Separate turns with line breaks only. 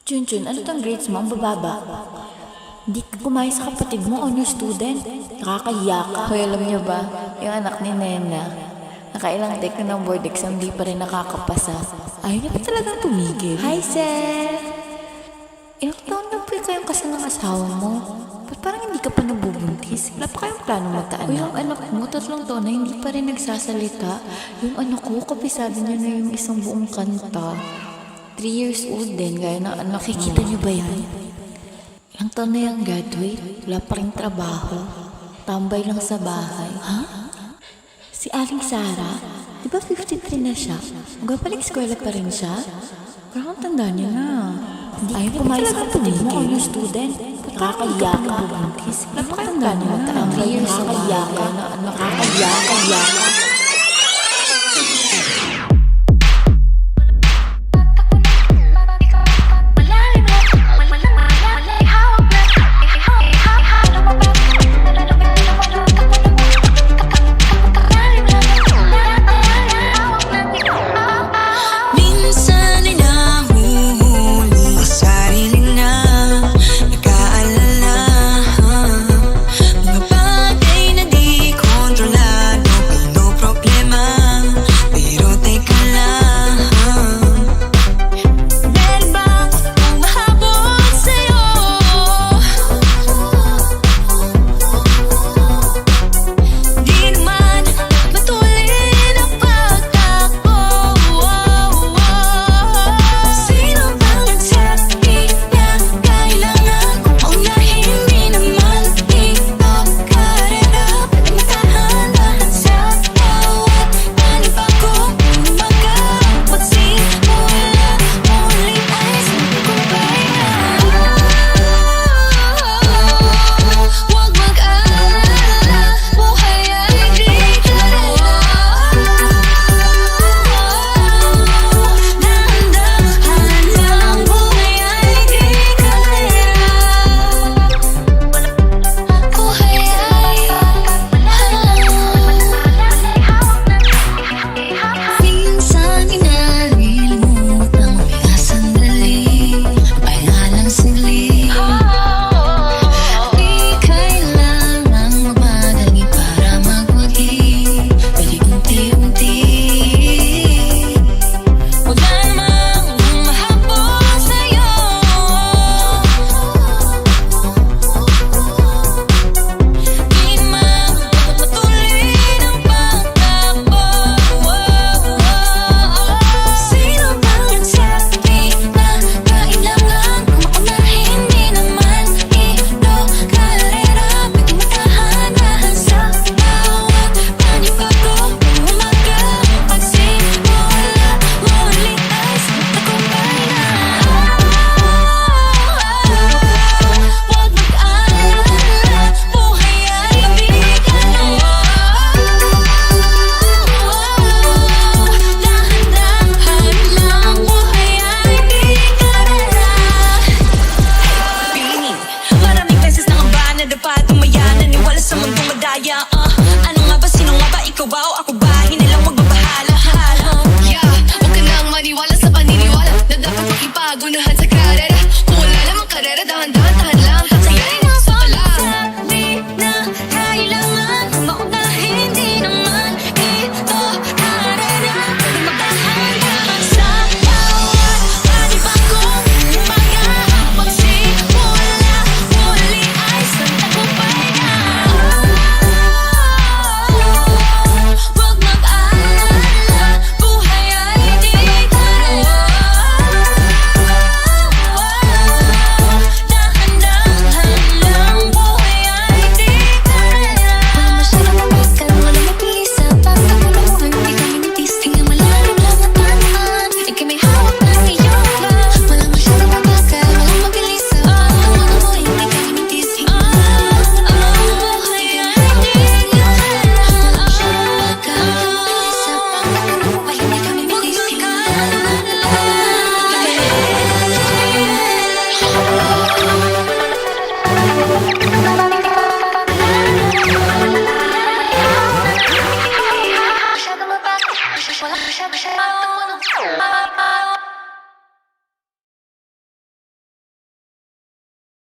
Junjun, ano tong grades mo? Ang bababa. Hindi ka gumaya sa kapatid mo, honor student. Nakakahiya ka.
Hoy, alam niyo ba, yung anak ni Nena, nakailang take na ng board exam, di pa rin nakakapasa.
Ayaw niya pa talagang tumigil.
Hi, sir!
Ilang taon na po kayong kasal ng asawa mo? Ba't parang hindi ka pa nabubuntis? Wala pa kayong plano magkaanak?
O yung anak mo, 3 taon na hindi pa rin nagsasalita. Yung anak ko, kabisado niya na yung isang buong kanta. 3 years old din, gaya ng anak mo.
Nakikita niyo ba yan? Ilang taon na yung graduate? Wala pa rin trabaho.
Tambay lang sa bahay.
Ha? Si Aling Sara? Di ba 53 na siya? Magpapalik eskwela pa rin siya? Parang tanda niya na. Ayaw niya pumayos sa kapatid mo, honor student. Nakakahiya ka.
Nabubuntis.
Wala pa kayong plano magkaanak?
Tambay lang sa bahay.
Nakakahiya ka. Nakakahiya ka.